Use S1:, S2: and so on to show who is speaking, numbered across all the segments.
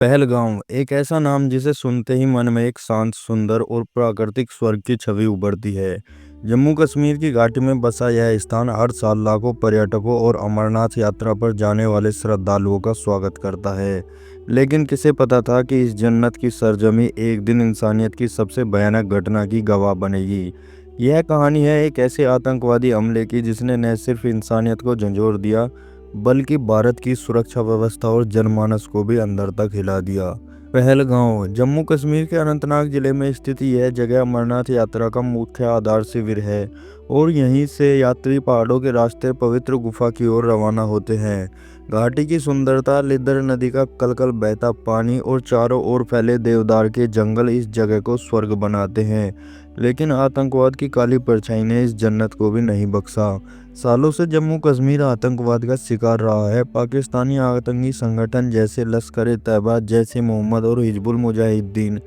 S1: पहलगाम एक ऐसा नाम जिसे सुनते ही मन में एक शांत, सुंदर और प्राकृतिक स्वर्ग की छवि उभरती है। जम्मू कश्मीर की घाटी में बसा यह स्थान हर साल लाखों पर्यटकों और अमरनाथ यात्रा पर जाने वाले श्रद्धालुओं का स्वागत करता है। लेकिन किसे पता था कि इस जन्नत की सरजमी एक दिन इंसानियत की सबसे भयानक घटना की गवाह बनेगी। यह कहानी है एक ऐसे आतंकवादी हमले की जिसने न सिर्फ इंसानियत को झंझोर दिया, बल्कि भारत की सुरक्षा व्यवस्था और जनमानस को भी अंदर तक हिला दिया। पहलगांव जम्मू कश्मीर के अनंतनाग जिले में स्थित यह जगह अमरनाथ यात्रा का मुख्य आधार शिविर है और यहीं से यात्री पहाड़ों के रास्ते पवित्र गुफा की ओर रवाना होते हैं। घाटी की सुंदरता, लिद्दर नदी का कलकल बहता पानी और चारों ओर फैले देवदार के जंगल इस जगह को स्वर्ग बनाते हैं। लेकिन आतंकवाद की काली परछाई ने इस जन्नत को भी नहीं बख्शा। सालों से जम्मू कश्मीर आतंकवाद का शिकार रहा है। पाकिस्तानी आतंकी संगठन जैसे लश्कर-ए-तैयबा, जैश-ए-मोहम्मद और हिजबुल मुजाहिदीन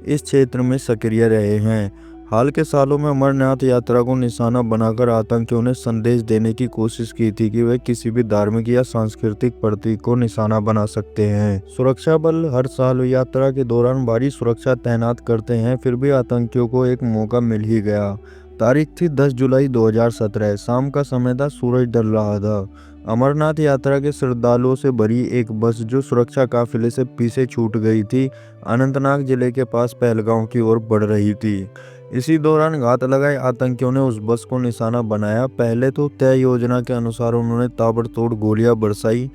S1: इस क्षेत्र में सक्रिय रहे हैं। हाल के सालों में अमरनाथ यात्रा को निशाना बनाकर आतंकियों ने संदेश देने की कोशिश की थी कि वे किसी भी धार्मिक या सांस्कृतिक प्रतीक को निशाना बना सकते हैं। सुरक्षा बल हर साल यात्रा के दौरान भारी सुरक्षा तैनात करते हैं, फिर भी आतंकियों को एक मौका मिल ही गया। तारीख थी 10 जुलाई 2017। शाम का समय था, सूरज ढल रहा था। अमरनाथ यात्रा के श्रद्धालुओं से भरी एक बस जो सुरक्षा काफिले से पीछे छूट गई थी, अनंतनाग जिले के पास पहलगांव की ओर बढ़ रही थी। इसी दौरान घात लगाए आतंकियों ने उस बस को निशाना बनाया। पहले तो तय योजना के अनुसार उन्होंने ताबड़तोड़ गोलियां बरसाई।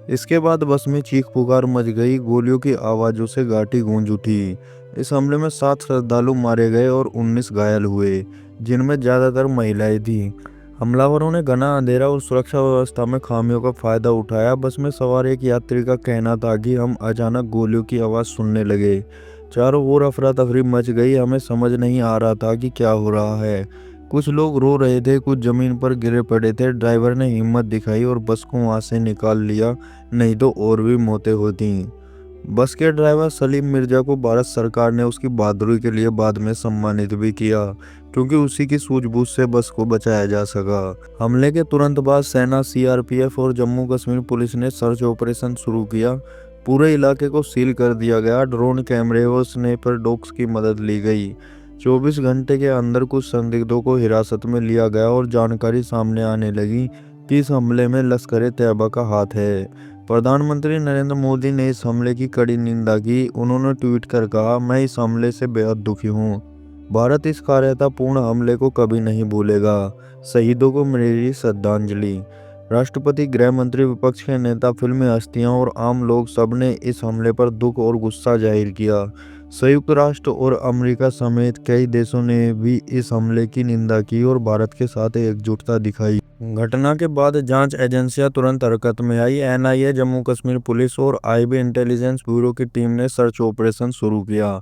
S1: इसके बाद बस में चीख पुकार मच गई। गोलियों की आवाज़ों से घाटी गूंज उठी। इस हमले में 7 श्रद्धालु मारे गए और 19 घायल हुए, जिनमें ज़्यादातर महिलाएं थीं। हमलावरों ने घना अंधेरा और सुरक्षा व्यवस्था में खामियों का फायदा उठाया। बस में सवार एक यात्री का कहना था कि हम अचानक गोलियों की आवाज़ सुनने लगे। चारों ओर अफरा तफरी मच गई। हमें समझ नहीं आ रहा था कि क्या हो रहा है। कुछ लोग रो रहे थे, कुछ जमीन पर गिरे पड़े थे। ड्राइवर ने हिम्मत दिखाई और बस को वहां से निकाल लिया, नहीं तो और भी मौतें होती। बस के ड्राइवर सलीम मिर्जा को भारत सरकार ने उसकी बहादुरी के लिए बाद में सम्मानित भी किया, क्योंकि उसी की सूझबूझ से बस को बचाया जा सका। हमले के तुरंत बाद सेना, सीआरपीएफ और जम्मू कश्मीर पुलिस ने सर्च ऑपरेशन शुरू किया। पूरे इलाके को सील कर दिया गया। ड्रोन कैमरे और स्नाइपर डॉग्स की मदद ली गई। 24 घंटे के अंदर कुछ संदिग्धों को हिरासत में लिया गया और जानकारी सामने आने लगी कि इस हमले में लश्कर-ए-तैयबा का हाथ है। प्रधानमंत्री नरेंद्र मोदी ने इस हमले की कड़ी निंदा की। उन्होंने ट्वीट कर कहा, मैं इस हमले से बेहद दुखी हूँ। भारत इस कायरतापूर्ण हमले को कभी नहीं भूलेगा। शहीदों को मेरी श्रद्धांजलि। राष्ट्रपति, गृह मंत्री, विपक्ष के नेता, फिल्मी हस्तियां और आम लोग सब ने इस हमले पर दुख और गुस्सा जाहिर किया। संयुक्त राष्ट्र और अमेरिका समेत कई देशों ने भी इस हमले की निंदा की और भारत के साथ एकजुटता दिखाई। घटना के बाद जांच एजेंसियां तुरंत हरकत में आई। एनआईए, जम्मू कश्मीर पुलिस और आईबी इंटेलिजेंस ब्यूरो की टीम ने सर्च ऑपरेशन शुरू किया।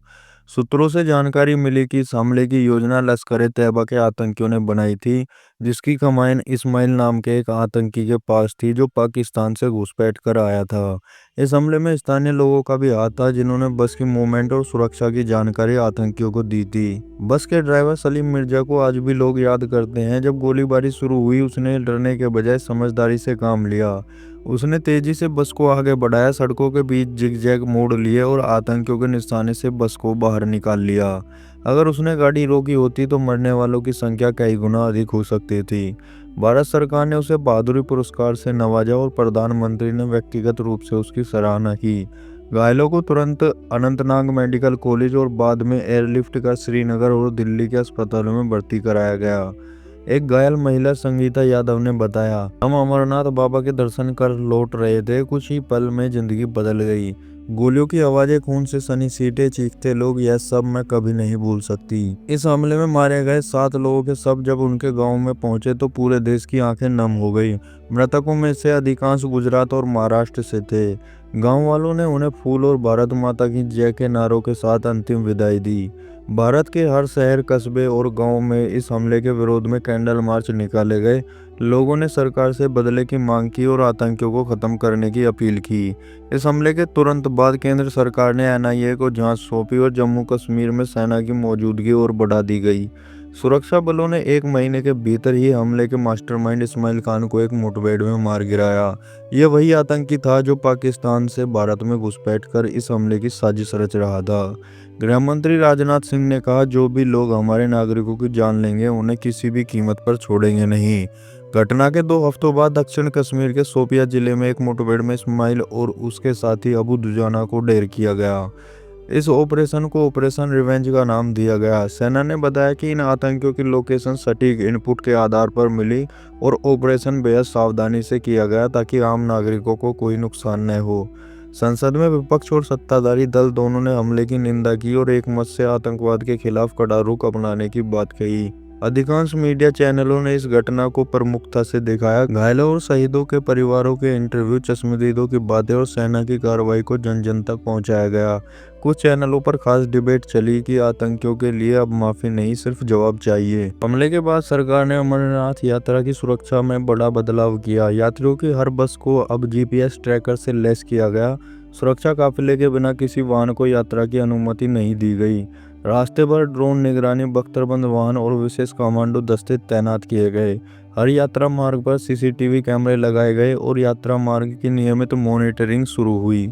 S1: सूत्रों से जानकारी मिली कि इस हमले की योजना लश्कर-ए-तैयबा के आतंकियों ने बनाई थी, जिसकी कमान इस्माइल नाम के एक आतंकी के पास थी, जो पाकिस्तान से घुसपैठ कर आया था। इस हमले में स्थानीय लोगों का भी हाथ था, जिन्होंने बस की मूवमेंट और सुरक्षा की जानकारी आतंकियों को दी थी। बस के ड्राइवर सलीम मिर्जा को आज भी लोग याद करते हैं। जब गोलीबारी शुरू हुई, उसने डरने के बजाय समझदारी से काम लिया। उसने तेजी से बस को आगे बढ़ाया, सड़कों के बीच जिगजैग मोड़ लिए और आतंकियों के निशाने से बस को बाहर निकाल लिया। अगर उसने गाड़ी रोकी होती तो मरने वालों की संख्या कई गुना अधिक हो सकती थी। भारत सरकार ने उसे बहादुरी पुरस्कार से नवाजा और प्रधानमंत्री ने व्यक्तिगत रूप से उसकी सराहना की। घायलों को तुरंत अनंतनाग मेडिकल कॉलेज और बाद में एयरलिफ्ट कर श्रीनगर और दिल्ली के अस्पतालों में भर्ती कराया गया। एक घायल महिला संगीता यादव ने बताया, हम अमरनाथ बाबा के दर्शन कर लौट रहे थे। कुछ ही पल में जिंदगी बदल गई। गोलियों की आवाजें, खून से सनी सीटें, चीखते लोग, यह सब मैं कभी नहीं भूल सकती। इस हमले में मारे गए 7 लोगों के शव जब उनके गांव में पहुंचे तो पूरे देश की आंखें नम हो गई। मृतकों में से अधिकांश गुजरात और महाराष्ट्र से थे। गांव वालों ने उन्हें फूल और भारत माता की जय के नारों के साथ अंतिम विदाई दी। भारत के हर शहर, कस्बे और गांव में इस हमले के विरोध में कैंडल मार्च निकाले गए। लोगों ने सरकार से बदले की मांग की और आतंकियों को खत्म करने की अपील की। इस हमले के तुरंत बाद केंद्र सरकार ने एनआईए को जांच सौंपी और जम्मू कश्मीर में सेना की मौजूदगी और बढ़ा दी गई। सुरक्षा बलों ने 1 महीने के भीतर ही हमले के मास्टरमाइंड इस्माइल खान को एक मुठभेड़ में मार गिराया। यह वही आतंकी था जो पाकिस्तान से भारत में घुसपैठ कर इस हमले की साजिश रच रहा था। गृह मंत्री राजनाथ सिंह ने कहा, जो भी लोग हमारे नागरिकों की जान लेंगे उन्हें किसी भी कीमत पर छोड़ेंगे नहीं। घटना के 2 हफ्तों बाद दक्षिण कश्मीर के शोपिया जिले में एक मुठभेड़ में इस्माइल और उसके साथी अबू दुजाना को ढेर किया गया। इस ऑपरेशन को ऑपरेशन रिवेंज का नाम दिया गया। सेना ने बताया कि इन आतंकियों की लोकेशन सटीक इनपुट के आधार पर मिली और ऑपरेशन बेहद सावधानी से किया गया ताकि आम नागरिकों को कोई नुकसान न हो। संसद में विपक्ष और सत्ताधारी दल दोनों ने हमले की निंदा की और एकमत से आतंकवाद के खिलाफ कड़ा रुख अपनाने की बात कही। अधिकांश मीडिया चैनलों ने इस घटना को प्रमुखता से दिखाया। घायलों और शहीदों के परिवारों के इंटरव्यू, चश्मदीदों की बातें और सेना की कार्रवाई को जन जन तक पहुंचाया गया। कुछ चैनलों पर खास डिबेट चली कि आतंकियों के लिए अब माफी नहीं, सिर्फ जवाब चाहिए। हमले के बाद सरकार ने अमरनाथ यात्रा की सुरक्षा में बड़ा बदलाव किया। यात्रियों की हर बस को अब जीपीएस ट्रैकर से लैस किया गया। सुरक्षा काफिले के बिना किसी वाहन को यात्रा की अनुमति नहीं दी गई। रास्ते पर ड्रोन निगरानी, बख्तरबंद वाहन और विशेष कमांडो दस्ते तैनात किए गए। हर यात्रा मार्ग पर सीसीटीवी कैमरे लगाए गए और यात्रा मार्ग की नियमित मॉनिटरिंग शुरू हुई।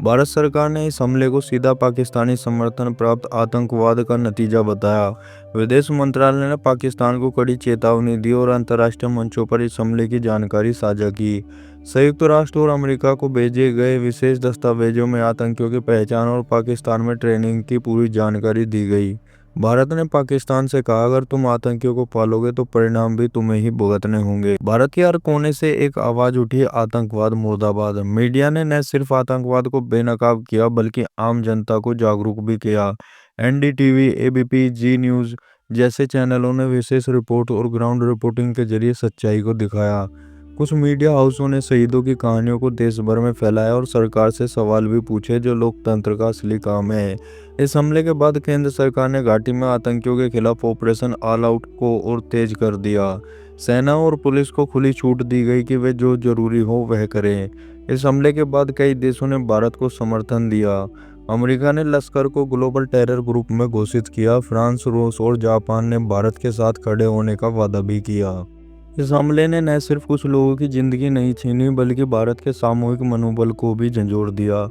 S1: भारत सरकार ने इस हमले को सीधा पाकिस्तानी समर्थन प्राप्त आतंकवाद का नतीजा बताया। विदेश मंत्रालय ने पाकिस्तान को कड़ी चेतावनी दी और अंतर्राष्ट्रीय मंचों पर इस हमले की जानकारी साझा की। संयुक्त राष्ट्र और अमेरिका को भेजे गए विशेष दस्तावेजों में आतंकियों की पहचान और पाकिस्तान में ट्रेनिंग की पूरी जानकारी दी गई। भारत ने पाकिस्तान से कहा, अगर तुम आतंकियों को पालोगे तो परिणाम भी तुम्हें ही भुगतने होंगे। भारत के हर कोने से एक आवाज उठी, आतंकवाद मुर्दाबाद। मीडिया ने न सिर्फ आतंकवाद को बेनकाब किया बल्कि आम जनता को जागरूक भी किया। एनडीटीवी, एबीपी, जी न्यूज जैसे चैनलों ने विशेष रिपोर्ट और ग्राउंड रिपोर्टिंग के जरिए सच्चाई को दिखाया। कुछ मीडिया हाउसों ने शहीदों की कहानियों को देश भर में फैलाया और सरकार से सवाल भी पूछे, जो लोकतंत्र का असली काम है। इस हमले के बाद केंद्र सरकार ने घाटी में आतंकियों के खिलाफ ऑपरेशन ऑल आउट को और तेज कर दिया। सेना और पुलिस को खुली छूट दी गई कि वे जो जरूरी हो वह करें। इस हमले के बाद कई देशों ने भारत को समर्थन दिया। अमेरिका ने लश्कर को ग्लोबल टेरर ग्रुप में घोषित किया। फ्रांस, रूस और जापान ने भारत के साथ खड़े होने का वादा भी किया। इस हमले ने न सिर्फ कुछ लोगों की जिंदगी नहीं छीनी बल्कि भारत के सामूहिक मनोबल को भी झंझोड़ दिया।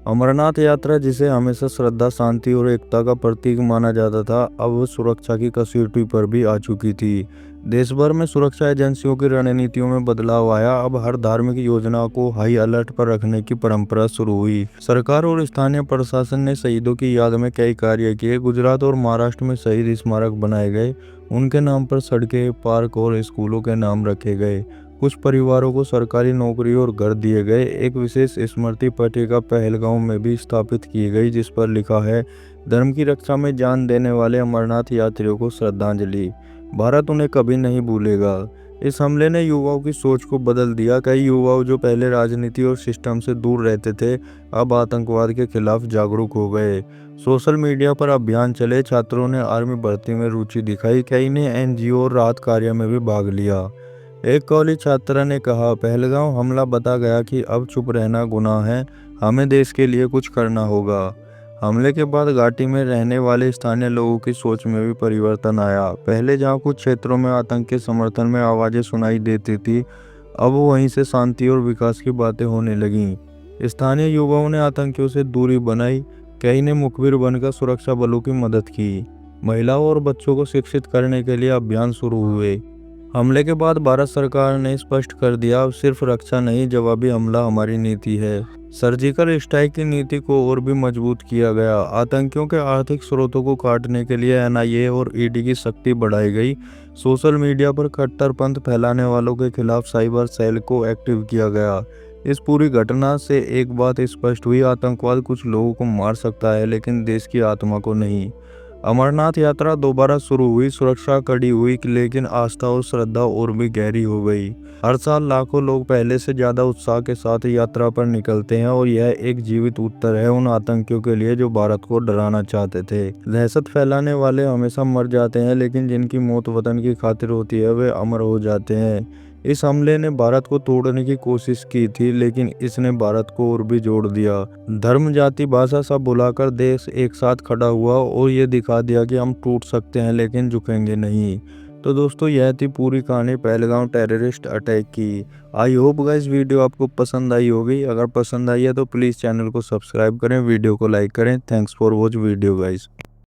S1: अमरनाथ यात्रा, जिसे हमेशा श्रद्धा, शांति और एकता का प्रतीक माना जाता था, अब सुरक्षा की कसौटी पर भी आ चुकी थी। देश भर में सुरक्षा एजेंसियों की रणनीतियों में बदलाव आया। अब हर धार्मिक योजना को हाई अलर्ट पर रखने की परंपरा शुरू हुई। सरकार और स्थानीय प्रशासन ने शहीदों की याद में कई कार्य किए। गुजरात और महाराष्ट्र में शहीद स्मारक बनाए गए। उनके नाम पर सड़कें, पार्क और स्कूलों के नाम रखे गए। कुछ परिवारों को सरकारी नौकरी और घर दिए गए। एक विशेष स्मृति पट्टिका पहलगांव में भी स्थापित की गई, जिस पर लिखा है, धर्म की रक्षा में जान देने वाले अमरनाथ यात्रियों को श्रद्धांजलि। भारत उन्हें कभी नहीं भूलेगा। इस हमले ने युवाओं की सोच को बदल दिया। कई युवाओं जो पहले राजनीति और सिस्टम से दूर रहते थे, अब आतंकवाद के खिलाफ जागरूक हो गए। सोशल मीडिया पर अभियान चले, छात्रों ने आर्मी भर्ती में रुचि दिखाई, कई ने एनजीओ और राहत कार्य में भी भाग लिया। एक कॉलेज छात्रा ने कहा, पहलगांव हमला बता गया कि अब चुप रहना गुनाह है, हमें देश के लिए कुछ करना होगा। हमले के बाद घाटी में रहने वाले स्थानीय लोगों की सोच में भी परिवर्तन आया। पहले जहां कुछ क्षेत्रों में आतंक के समर्थन में आवाजें सुनाई देती थी, अब वहीं से शांति और विकास की बातें होने लगीं। स्थानीय युवाओं ने आतंकियों से दूरी बनाई, कई ने मुखबिर बनकर सुरक्षा बलों की मदद की। महिलाओं और बच्चों को शिक्षित करने के लिए अभियान शुरू हुए। हमले के बाद भारत सरकार ने स्पष्ट कर दिया, अब सिर्फ रक्षा नहीं, जवाबी हमला हमारी नीति है। सर्जिकल स्ट्राइक की नीति को और भी मजबूत किया गया। आतंकियों के आर्थिक स्रोतों को काटने के लिए एनआईए और ईडी की शक्ति बढ़ाई गई। सोशल मीडिया पर कट्टरपंथ फैलाने वालों के खिलाफ साइबर सेल को एक्टिव किया गया। इस पूरी घटना से एक बात स्पष्ट हुई, आतंकवाद कुछ लोगों को मार सकता है लेकिन देश की आत्मा को नहीं। अमरनाथ यात्रा दोबारा शुरू हुई, सुरक्षा कड़ी हुई, लेकिन आस्था और श्रद्धा और भी गहरी हो गई। हर साल लाखों लोग पहले से ज्यादा उत्साह के साथ यात्रा पर निकलते हैं और यह एक जीवित उत्तर है उन आतंकियों के लिए जो भारत को डराना चाहते थे। दहशत फैलाने वाले हमेशा मर जाते हैं, लेकिन जिनकी मौत वतन की खातिर होती है वे अमर हो जाते हैं। इस हमले ने भारत को तोड़ने की कोशिश की थी, लेकिन इसने भारत को और भी जोड़ दिया। धर्म, जाति, भाषा सब भुलाकर देश एक साथ खड़ा हुआ और ये दिखा दिया कि हम टूट सकते हैं लेकिन झुकेंगे नहीं। तो दोस्तों, यह थी पूरी कहानी पहलगाम टेररिस्ट अटैक की। आई होप गाइस वीडियो आपको पसंद आई होगी। अगर पसंद आई है तो प्लीज़ चैनल को सब्सक्राइब करें, वीडियो को लाइक करें। Thanks for watch video guys.